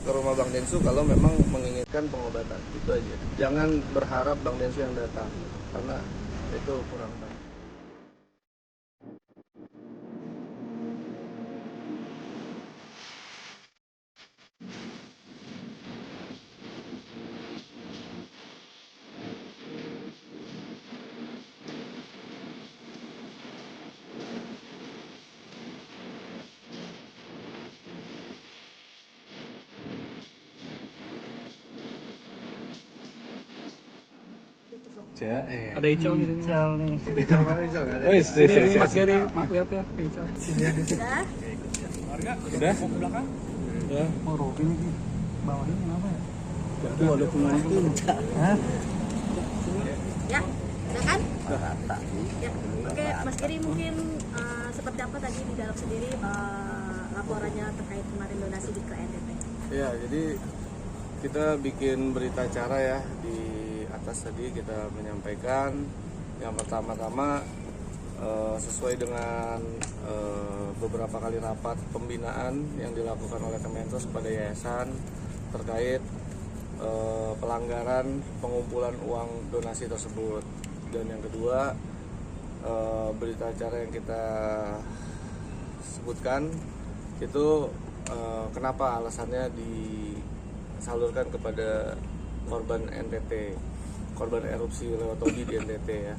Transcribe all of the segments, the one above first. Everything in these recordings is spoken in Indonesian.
ke rumah Bang Densu kalau memang menginginkan pengobatan, itu aja. Jangan berharap Bang Densu yang datang karena itu kurang baik. Ada Icel nih. Icel mana Icel? Oh, iya, Mas Gary, maaf ya, Icel. Udah? Mau ke belakang? Udah. Mau Robi nih. Bawahnya kenapa ya? Tuh ada penonton. Hah? Ya, udah kan? Ya, oke, Mas Giri mungkin seperti apa tadi di dalam sendiri laporannya terkait kemarin donasi di ke NTT? Ya, jadi kita bikin berita acara ya di atas tadi kita menyampaikan yang pertama-tama sesuai dengan beberapa kali rapat pembinaan yang dilakukan oleh Kemensos pada yayasan terkait pelanggaran pengumpulan uang donasi tersebut. Dan yang kedua, berita acara yang kita sebutkan itu kenapa alasannya disalurkan kepada korban NTT, korban erupsi Lewatobi di NTT ya.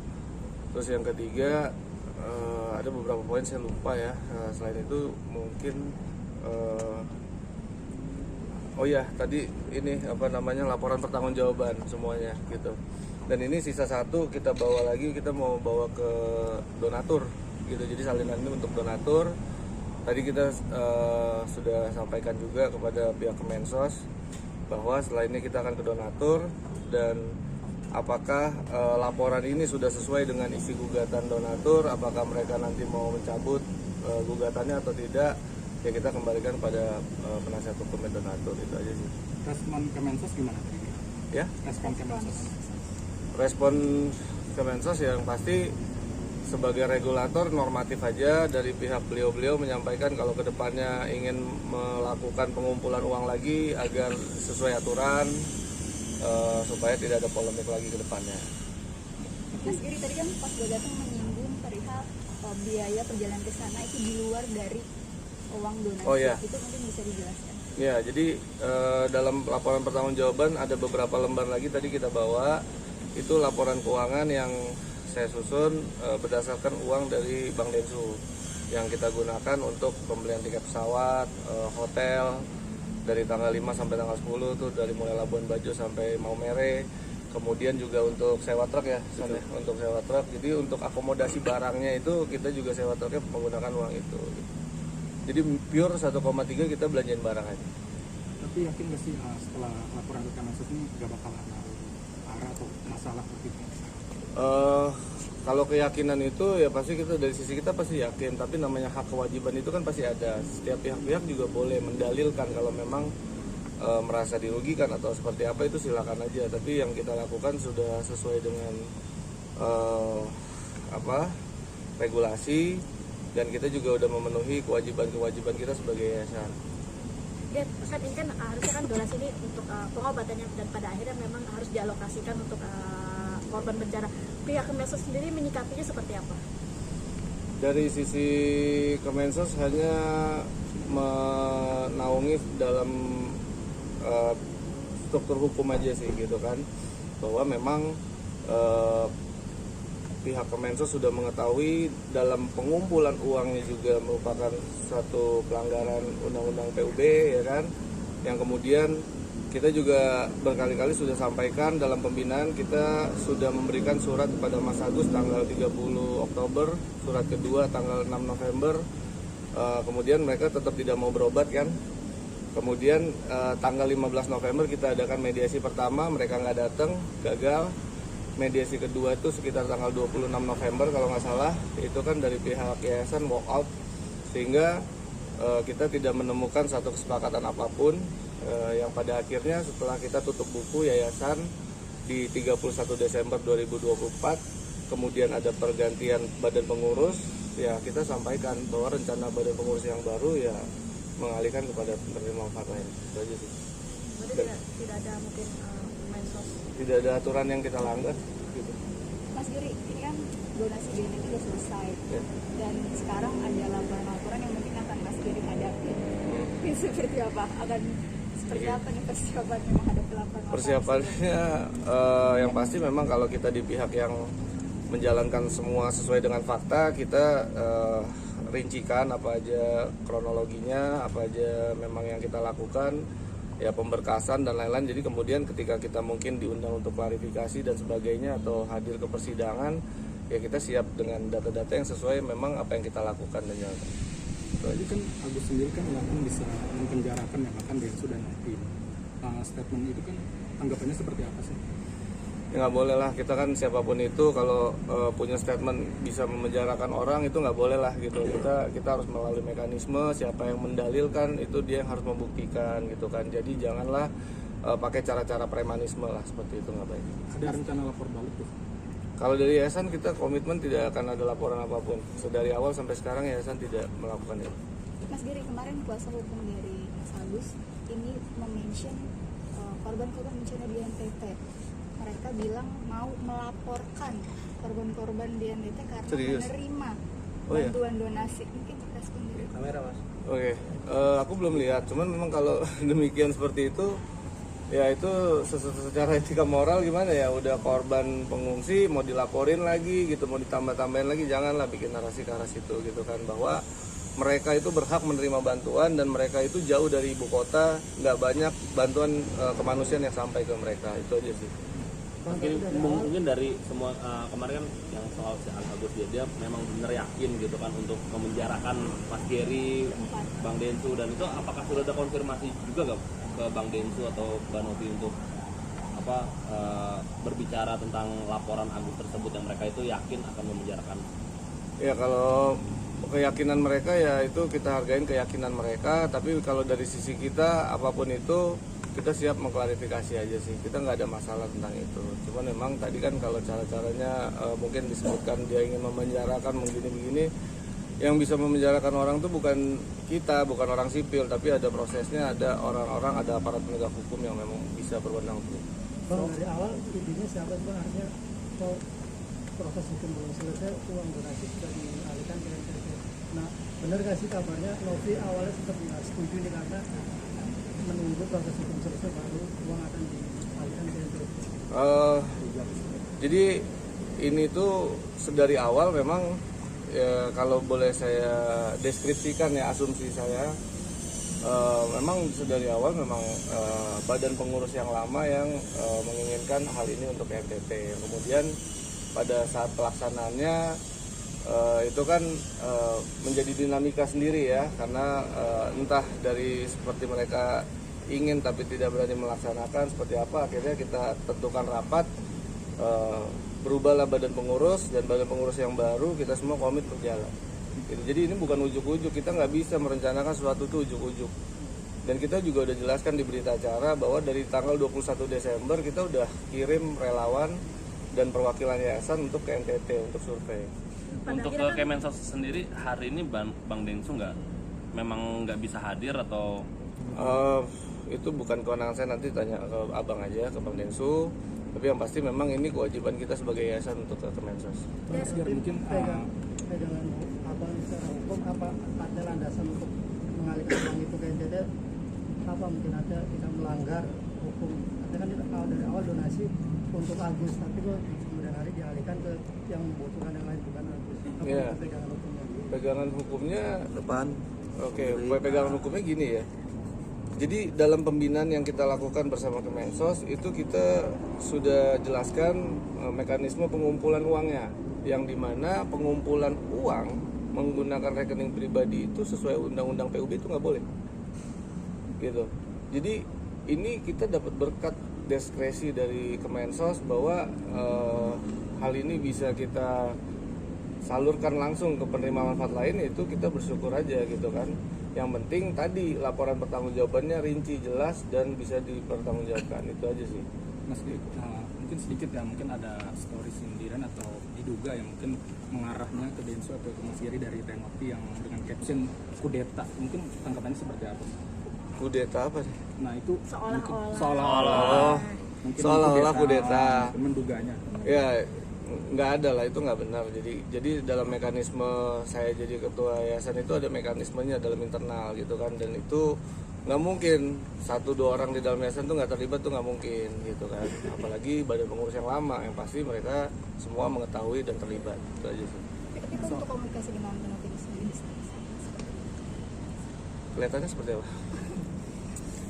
Terus yang ketiga, ada beberapa poin saya lupa ya. Selain itu mungkin oh ya, tadi ini laporan pertanggungjawaban semuanya gitu. Dan ini sisa satu kita bawa lagi, kita mau bawa ke donatur gitu. Jadi salinan ini untuk donatur. Tadi kita sudah sampaikan juga kepada pihak Kemensos bahwa setelah ini kita akan ke donatur, dan apakah laporan ini sudah sesuai dengan isi gugatan donatur, apakah mereka nanti mau mencabut gugatannya atau tidak, ya kita kembalikan pada penasihat hukum donatur. Itu aja sih. Respon Kemensos gimana tadi? Ya? Respon Kemensos. Respon Kemensos yang pasti sebagai regulator normatif aja, dari pihak beliau menyampaikan kalau kedepannya ingin melakukan pengumpulan uang lagi agar sesuai aturan supaya tidak ada polemik lagi ke depannya. Mas Giri tadi kan pas gue datang menyinggung perihal biaya perjalanan ke sana itu di luar dari uang donasi. Oh, iya. Itu mungkin bisa dijelaskan. Ya, jadi dalam laporan pertanggungjawaban ada beberapa lembar lagi tadi kita bawa. Itu laporan keuangan yang saya susun berdasarkan uang dari Bang Densu yang kita gunakan untuk pembelian tiket pesawat, hotel dari tanggal 5 sampai tanggal 10 tuh, dari mulai Labuan Bajo sampai Maumere. Kemudian juga untuk sewa truk ya, untuk sewa truk. Jadi untuk akomodasi barangnya itu kita juga sewa truknya menggunakan uang itu. Jadi pure 1,3 kita belanjain barang aja. Tapi yakin nggak sih setelah laporan ke Kemensos ini nggak bakal ada arah atau masalah seperti itu? Kalau keyakinan itu ya pasti kita dari sisi kita pasti yakin, tapi namanya hak kewajiban itu kan pasti ada. Setiap pihak juga boleh mendalilkan kalau memang merasa dirugikan atau seperti apa, itu silakan aja. Tapi yang kita lakukan sudah sesuai dengan regulasi, dan kita juga udah memenuhi kewajiban kita sebagai yayasan. Ya, kan ini kan harusnya kan donasi ini untuk pengobatannya, dan pada akhirnya memang harus dialokasikan untuk korban bencana. Pihak Kemensos sendiri menyikapinya seperti apa? Dari sisi Kemensos hanya menaungi dalam struktur hukum aja sih gitu kan, bahwa memang pihak Kemensos sudah mengetahui dalam pengumpulan uangnya juga merupakan suatu pelanggaran undang-undang PUB ya kan, yang kemudian kita juga berkali-kali sudah sampaikan dalam pembinaan. Kita sudah memberikan surat kepada Mas Agus tanggal 30 Oktober, surat kedua tanggal 6 November, kemudian mereka tetap tidak mau berobat kan. Kemudian tanggal 15 November kita adakan mediasi pertama, mereka nggak datang, gagal. Mediasi kedua itu sekitar tanggal 26 November kalau nggak salah, itu kan dari pihak yayasan walk out, sehingga kita tidak menemukan satu kesepakatan apapun, yang pada akhirnya setelah kita tutup buku yayasan di 31 Desember 2024, kemudian ada pergantian badan pengurus, ya kita sampaikan bahwa rencana badan pengurus yang baru ya mengalihkan kepada penerima manfaat lain. Itu aja sih. Jadi tidak ada mungkin mensos. Tidak ada aturan yang kita langgar gitu. Mas Giri, ini kan donasi BNI itu sudah selesai, Ya. dan sekarang ada laporan-laporan yang mungkin akan Mas Giri hadapi. Ini seperti apa? Akan seperti apa nih persiapan memang hadapi laporan-laporan? Persiapannya yang pasti memang kalau kita di pihak yang menjalankan semua sesuai dengan fakta, kita rincikan apa aja kronologinya, apa aja memang yang kita lakukan, ya pemberkasan dan lain-lain. Jadi kemudian ketika kita mungkin diundang untuk klarifikasi dan sebagainya atau hadir ke persidangan, ya kita siap dengan data-data yang sesuai memang apa yang kita lakukan dan jalankan. Tadi kan Agus sendiri kan melakukan bisa mempenjarakan yang akan Densu dan Novi. Statement itu kan tanggapannya seperti apa sih? Ya nggak boleh lah, kita kan siapapun itu kalau punya statement bisa memenjarakan orang itu nggak boleh lah gitu. Kita harus melalui mekanisme, siapa yang mendalilkan itu dia yang harus membuktikan gitu kan. Jadi janganlah pakai cara-cara premanisme lah, seperti itu nggak baik. Ada rencana lapor balik tuh? Kalau dari yayasan kita komitmen tidak akan ada laporan apapun. Dari awal sampai sekarang yayasan tidak melakukan itu. Mas Giri, kemarin kuasa hukum dari Mas Agus ini mention korban-korban bencana di NTT. Mereka bilang mau melaporkan korban-korban di NTT karena Serius? menerima Oh, iya? bantuan donasi. Mungkin respon dari Kamera mas. Oke, aku belum lihat. Cuman memang kalau demikian seperti itu, ya itu secara etika moral gimana ya? Udah korban pengungsi mau dilaporin lagi gitu, mau ditambah-tambahin lagi, janganlah bikin narasi ke arah situ gitu kan, bahwa mereka itu berhak menerima bantuan dan mereka itu jauh dari ibu kota, nggak banyak bantuan kemanusiaan yang sampai ke mereka, itu aja sih. Mungkin dari semua kemarin kan yang soal si Agus dia memang benar yakin gitu kan untuk memenjarakan Mas Giri, Bang Densu, dan itu apakah sudah ada konfirmasi juga nggak ke Bang Densu atau Mbak Novi untuk berbicara tentang laporan Agus tersebut yang mereka itu yakin akan memenjarakan? Ya kalau keyakinan mereka ya itu kita hargain keyakinan mereka, tapi kalau dari sisi kita apapun itu kita siap mengklarifikasi aja sih, kita nggak ada masalah tentang itu. Cuman memang tadi kan kalau cara-caranya mungkin disebutkan dia ingin memenjarakan begini-begini, yang bisa memenjarakan orang tuh bukan kita, bukan orang sipil, tapi ada prosesnya, ada orang-orang, ada aparat penegak hukum yang memang bisa berwenang untuk. Bang, dari awal intinya siapa bang, artinya kalau proses hukum belum selesai, uang donasi sudah dialihkan ke NTT. Nah, benar gak sih kabarnya Novi awalnya sempat nggak setuju nih karena menunggu proses hukum selesai baru uang akan dialihkan ke NTT? Jadi ini tuh dari awal memang ya, kalau boleh saya deskripsikan ya asumsi saya, memang dari awal memang badan pengurus yang lama yang menginginkan hal ini untuk NTT. Kemudian pada saat pelaksanaannya itu kan menjadi dinamika sendiri ya, karena entah dari seperti mereka ingin tapi tidak berani melaksanakan seperti apa, akhirnya kita tentukan rapat, berubahlah badan pengurus, dan badan pengurus yang baru kita semua komit berjalan gitu. Jadi ini bukan ujuk-ujuk, kita nggak bisa merencanakan sesuatu itu ujuk-ujuk, dan kita juga udah jelaskan di berita acara bahwa dari tanggal 21 Desember kita udah kirim relawan dan perwakilan yayasan untuk ke NTT untuk survei. Untuk ke Kemensos sendiri hari ini Bang Densu memang nggak bisa hadir atau? Itu bukan kewenangan saya, nanti tanya ke abang aja, ke Bang Densu. Tapi yang pasti memang ini kewajiban kita sebagai yayasan untuk ke Kemensos. Mas Giri, mungkin Pegangan abang secara hukum apa ada landasan untuk mengalihkan uang itu ke NTT? Apa mungkin ada kita melanggar hukum? Ada kan kalau dari awal donasi untuk Agus, tapi kok kemudian hari dialihkan ke yang membutuhkan yang lain, bukan Agus. Apa Iya. itu pegangan hukumnya? Pegangan hukumnya Depan. Oke, pegangan hukumnya gini ya. Jadi dalam pembinaan yang kita lakukan bersama Kemensos itu kita sudah jelaskan mekanisme pengumpulan uangnya, yang dimana pengumpulan uang menggunakan rekening pribadi itu sesuai undang-undang PUB itu nggak boleh, gitu. Jadi ini kita dapat berkat diskresi dari Kemensos bahwa hal ini bisa kita salurkan langsung ke penerima manfaat lain, itu kita bersyukur aja gitu kan. Yang penting tadi laporan pertanggungjawabannya rinci, jelas, dan bisa dipertanggungjawabkan, itu aja sih. Mas Giri, mungkin sedikit ya, mungkin ada story sindiran atau diduga yang mungkin mengarahnya ke Densu atau ke Mas Giri dari Tenopi yang dengan caption kudeta, mungkin tanggapannya seperti apa? Kudeta apa nih? Nah itu Seolah-olah. seolah-olah Oh, mungkin seolah-olah kudeta. menduganya. Ya, nggak ada lah, itu nggak benar. Jadi dalam mekanisme saya jadi ketua yayasan itu ada mekanismenya dalam internal gitu kan, dan itu nggak mungkin 1-2 orang di dalam yayasan tuh nggak terlibat, tuh nggak mungkin gitu kan. Apalagi badan pengurus yang lama, yang pasti mereka semua mengetahui dan terlibat, itu aja sih. Tapi kalau untuk komunikasi dengan Tenovi sendiri Kelihatannya seperti apa?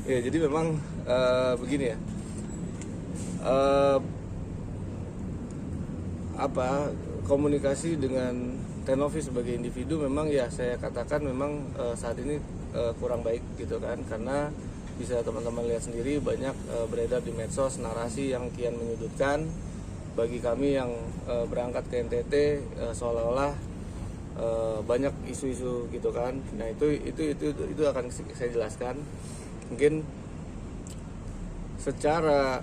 Ya, jadi memang begini ya. Komunikasi dengan Tenovi sebagai individu memang ya saya katakan memang saat ini kurang baik gitu kan, karena bisa teman-teman lihat sendiri banyak beredar di medsos narasi yang kian menyudutkan bagi kami yang berangkat ke NTT, seolah-olah banyak isu-isu gitu kan. Nah itu akan saya jelaskan. Mungkin secara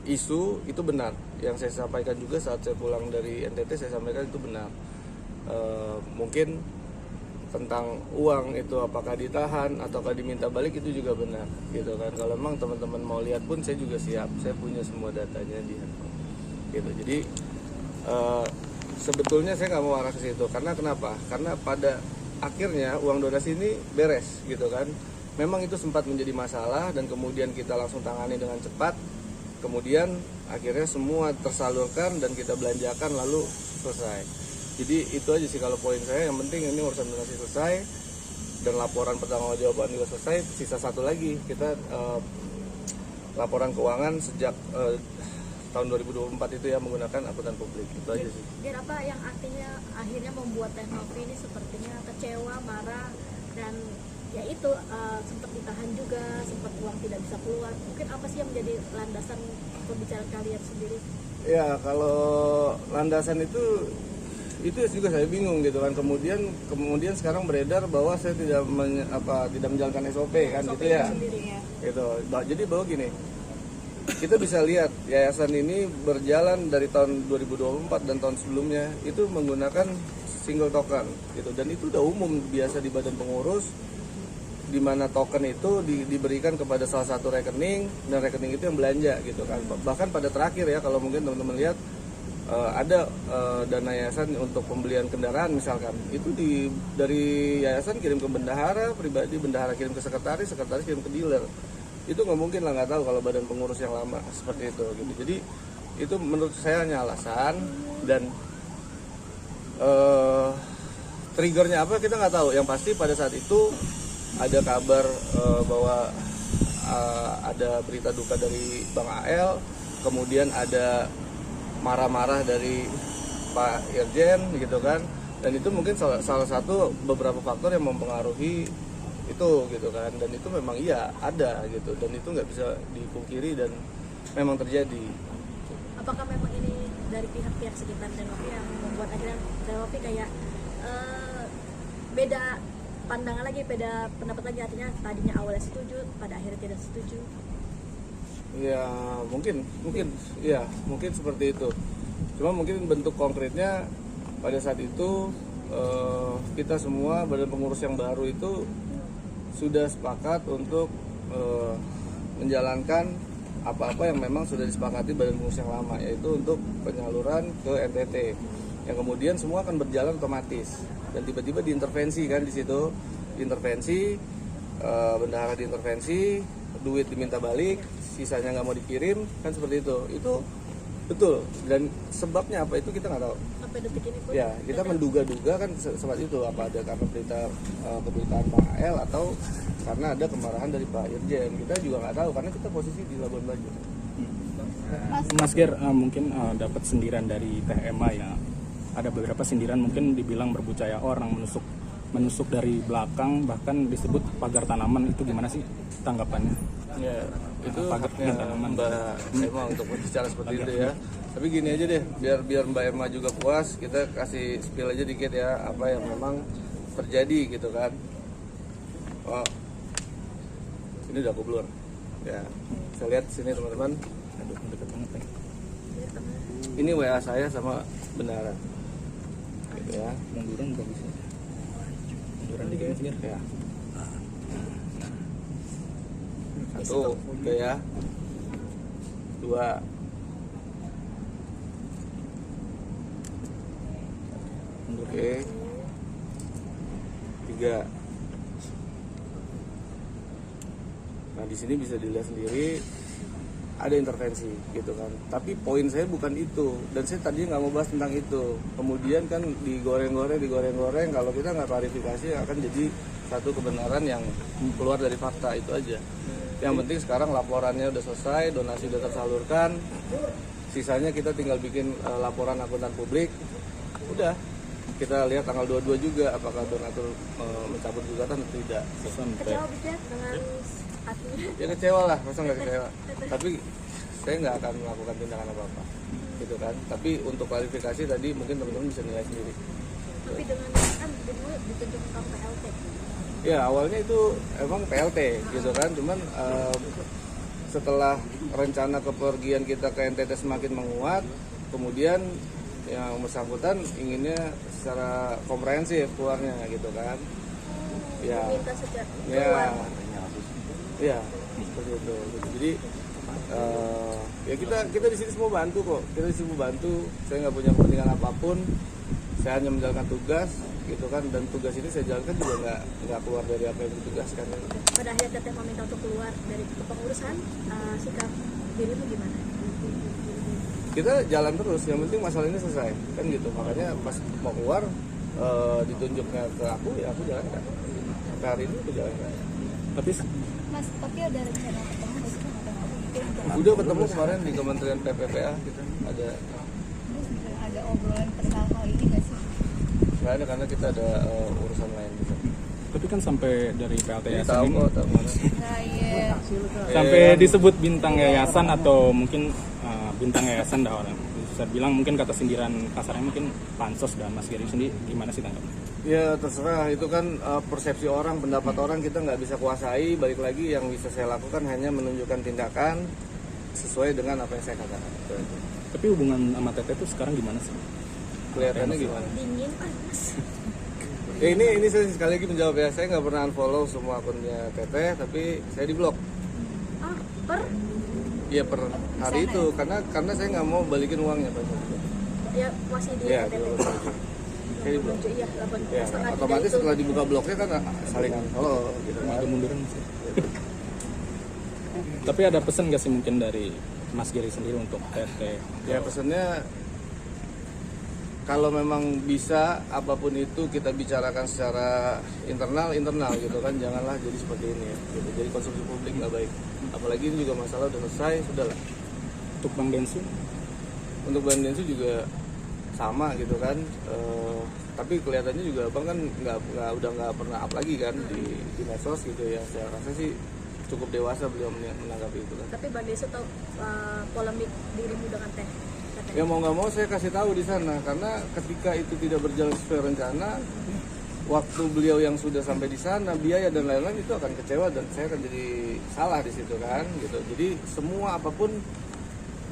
isu itu benar, yang saya sampaikan juga saat saya pulang dari NTT, saya sampaikan itu benar. Mungkin tentang uang itu apakah ditahan ataukah diminta balik itu juga benar gitu kan. Kalau memang teman-teman mau lihat pun saya juga siap, saya punya semua datanya di handphone gitu. Jadi sebetulnya saya nggak mau arah ke situ, karena kenapa? Karena pada akhirnya uang donasi ini beres gitu kan. Memang itu sempat menjadi masalah dan kemudian kita langsung tangani dengan cepat. Kemudian akhirnya semua tersalurkan dan kita belanjakan lalu selesai. Jadi itu aja sih kalau poin saya. Yang penting ini urusan donasi selesai dan laporan pertanggungjawaban juga selesai. Sisa satu lagi, kita laporan keuangan sejak tahun 2024 itu ya menggunakan akuntan publik. Itu aja sih. Dan apa yang artinya akhirnya membuat Tenovi ini sepertinya kecewa, marah, dan ya itu sempat ditahan juga, sempat uang tidak bisa keluar. Mungkin apa sih yang menjadi landasan pembicaraan kalian sendiri? Ya kalau landasan itu juga saya bingung gitu kan. Kemudian sekarang beredar bahwa saya tidak menjalankan SOP kan gitu ya. Gitu. Jadi bahwa gini, kita bisa lihat yayasan ini berjalan dari tahun 2024 dan tahun sebelumnya itu menggunakan single token gitu, dan itu udah umum biasa di badan pengurus, di mana token itu diberikan kepada salah satu rekening, dan rekening itu yang belanja gitu kan. Bahkan pada terakhir ya, kalau mungkin teman-teman lihat ada dana yayasan untuk pembelian kendaraan misalkan, itu dari yayasan kirim ke bendahara pribadi, bendahara kirim ke sekretaris, sekretaris kirim ke dealer. Itu nggak mungkin lah, nggak tahu kalau badan pengurus yang lama seperti itu gitu. Jadi itu menurut saya hanya alasan, dan triggernya apa kita nggak tahu. Yang pasti pada saat itu ada kabar bahwa ada berita duka dari Bang AL, kemudian ada marah-marah dari Pak Irjen gitu kan, dan itu mungkin salah satu beberapa faktor yang mempengaruhi itu gitu kan. Dan itu memang iya ada gitu, dan itu nggak bisa dipungkiri dan memang terjadi. Apakah memang ini dari pihak-pihak sekitar Tenovi yang membuat akhirnya Tenovi kayak beda pandangan lagi, beda pendapat lagi, artinya tadinya awalnya setuju, pada akhirnya tidak setuju? Ya mungkin seperti itu. Cuma mungkin bentuk konkretnya pada saat itu kita semua badan pengurus yang baru itu sudah sepakat untuk menjalankan apa-apa yang memang sudah disepakati badan pengurus yang lama, yaitu untuk penyaluran ke NTT, yang kemudian semua akan berjalan otomatis. Dan tiba-tiba diintervensi kan di situ, bendahara diintervensi, duit diminta balik, sisanya nggak mau dikirim kan, seperti itu. Itu betul, dan sebabnya apa itu kita nggak tahu Sampai detik ini pun ya. Kita menduga-duga kan seperti itu, apa ada karena pemberitaan Pak AL atau karena ada kemarahan dari Pak Irjen. Kita juga nggak tahu karena kita posisi di Labuan Bajo. Mas Ger, mungkin dapat sindiran dari TMA ya. Ada beberapa sindiran mungkin dibilang berbucaya orang, menusuk dari belakang, bahkan disebut pagar tanaman. Itu gimana sih tanggapannya? Ya, itu pagar haknya tanaman. Mbak Emma untuk berbicara seperti itu ya. Tapi gini aja deh, biar Mbak Emma juga puas, kita kasih spill aja dikit ya apa yang memang terjadi gitu kan. Oh, ini udah kublur. Ya, saya lihat sini teman-teman. Aduh, dekat banget ya. Ini WA saya sama bendahara. Gitu ya. Munduran bagus. Munduran dikit Mas Ger. Ya. Satu, oke ya. Dua. Oke. Tiga. Nah di sini bisa dilihat sendiri ada intervensi gitu kan. Tapi poin saya bukan itu, dan saya tadi nggak mau bahas tentang itu. Kemudian kan digoreng-goreng. Kalau kita nggak klarifikasi akan jadi satu kebenaran yang keluar dari fakta itu aja. Yang penting sekarang laporannya udah selesai, donasi udah tersalurkan. Sisanya kita tinggal bikin laporan akuntan publik. Udah. Kita lihat tanggal 22 juga apakah donatur mencabut gugatan atau tidak. Kecewa ya dengan hatinya. Ya kecewa lah, masa nggak kecewa. Tapi saya nggak akan melakukan tindakan apa-apa, gitu kan. Tapi untuk klarifikasi tadi mungkin teman-teman bisa nilai sendiri. Tapi dengan kan dulu ditunjuk ke PLT. Ya awalnya itu emang PLT, gitu kan. Cuman setelah rencana kepergian kita ke NTT semakin menguat, kemudian yang bersangkutan inginnya secara komprehensif keluarnya gitu kan. Ya. Minta sejak Ya. keluar. Ya, seperti itu. Jadi ya kita di sini semua bantu kok. Kita di sini bantu. Saya nggak punya kepentingan apapun. Saya hanya menjalankan tugas, gitu kan. Dan tugas ini saya jalankan juga nggak keluar dari apa yang ditugaskan. Pada akhirnya Teteh meminta untuk keluar dari kepengurusan. Sikap dirimu gimana? Kita jalan terus. Yang penting masalah ini selesai, kan gitu. Makanya pas mau keluar ditunjuknya ke aku, ya aku jalankan. Sampai hari ini aku jalankan. Mas, tapi ada rencana ketemu nggak sih? Udah ketemu kemarin di Kementerian PPPA gitu. Ada Ada obrolan perihal hal ini nggak sih? nggak ada karena kita ada urusan lain gitu. Tapi kan sampai dari PLT Ini Yayasan tahu ini kok, tahu mana. Nah, iya. sampai disebut bintang yayasan atau mungkin bintang yayasan dah orang. Bisa bilang mungkin kata sindiran kasarnya mungkin pansos dan Mas Giri sendiri gimana sih tanggapannya? Ya terserah, itu kan persepsi orang, pendapat orang kita nggak bisa kuasai. Balik lagi yang bisa saya lakukan hanya menunjukkan tindakan sesuai dengan apa yang saya katakan. Itu aja. Tapi hubungan sama Teteh itu sekarang gimana sih? Kelihatannya gimana? Dingin panas. Ya, ini saya sekali lagi menjawab ya, saya nggak pernah unfollow semua akunnya Teteh, tapi saya di blok. Ah, per Iya per hari itu, karena saya nggak mau balikin uangnya Pak. ya masih di Iya, KTP. Saya di blok. Iya, 8 Ya, otomatis setelah dibuka bloknya kan saling unfollow gitu. Ada munduran sih. Tapi ada pesan gak sih mungkin dari Mas Giri sendiri untuk Teteh? Ya pesannya kalau memang bisa apapun itu kita bicarakan secara internal gitu kan, janganlah jadi seperti ini ya gitu. Jadi konsumsi publik nggak baik, apalagi ini juga masalah udah selesai, sudahlah. Untuk Bang Densu? Untuk Bang Densu juga sama gitu kan. Tapi kelihatannya juga Bang kan udah nggak pernah up lagi kan di medsos gitu ya. Saya rasa sih cukup dewasa beliau menanggapi itu kan. Tapi Bang Desu tahu polemik dirimu dengan Teteh. Ya mau nggak mau saya kasih tahu di sana, karena ketika itu tidak berjalan sesuai rencana, waktu beliau yang sudah sampai di sana, biaya dan lain-lain itu akan kecewa dan saya akan jadi salah di situ kan gitu. Jadi semua apapun,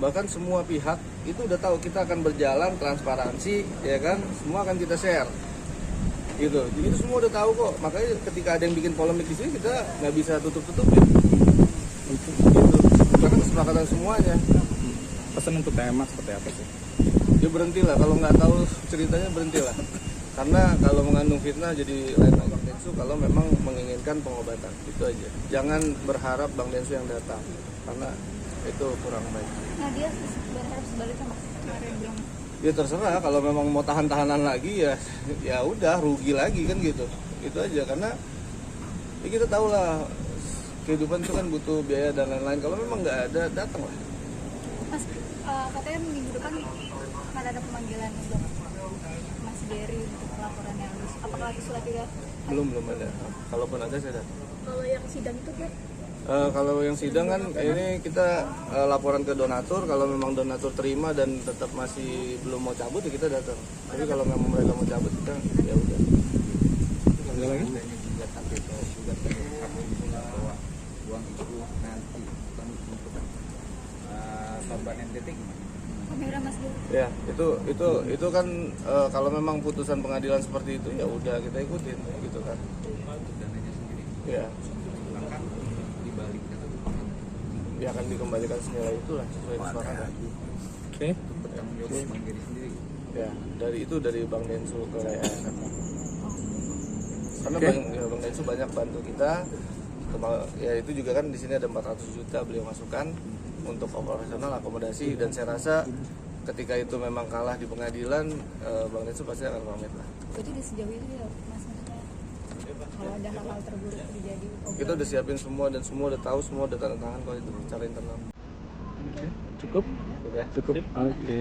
bahkan semua pihak itu udah tahu kita akan berjalan transparansi ya kan, semua akan kita share gitu. Jadi itu semua udah tahu kok, makanya ketika ada yang bikin polemik di sini kita nggak bisa tutup-tutupin gitu, karena kesepakatan semuanya. Pesan untuk TMA seperti apa sih? Ya berhentilah, kalau nggak tahu ceritanya berhentilah, karena kalau mengandung fitnah jadi lain lagi. Bang Densu kalau memang menginginkan pengobatan itu aja, jangan berharap Bang Densu yang datang karena itu kurang baik. Nah, dia berharap sebaliknya Mas. Kemarin bilang Ya terserah, kalau memang mau tahan-tahanan lagi ya udah rugi lagi kan gitu, itu aja. Karena ya kita tahu lah kehidupan itu kan butuh biaya dan lain-lain. Kalau memang nggak ada, datang lah. Mas, katanya minggu depan akan ada pemanggilan untuk Mas Giri untuk laporan yang harus. Apakah itu surat tidak? Belum ada. Kalaupun ada saya datang. Kalau yang sidang itu kan Kalau yang sidang kan ini kita laporan ke donatur. Kalau memang donatur terima dan tetap masih belum mau cabut ya kita datang. Tapi kalau memang mereka mau cabut kita ya udah. Ada lagi? Bahwa uang itu nanti bukan untuk korban NTT gimana? Kamera Mas Giri. Ya itu kan kalau memang putusan pengadilan seperti itu ya udah kita ikutin gitu kan. Untuk dananya sendiri. Ya. Bahkan di balik ya akan dikembalikan senilai itulah sesuai kesepakatan. Oke. bertanggung jawab Bang Giri sendiri. Ya dari Bang Densu ke yayasan. Karena Oke. Bang Densu banyak bantu kita. Ya itu juga kan di sini ada 400 juta beliau masukkan untuk operasional akomodasi, dan saya rasa ketika itu memang kalah di pengadilan, Bang Densu pasti akan pamit lah. Jadi di sejauh itu ya Mas, maksudnya kalau ada hal-hal terburuk terjadi, Kita udah siapin semua dan semua udah tahu, semua udah tanda tangan kalau itu secara internal. Cukup? Udah. Cukup. Oke.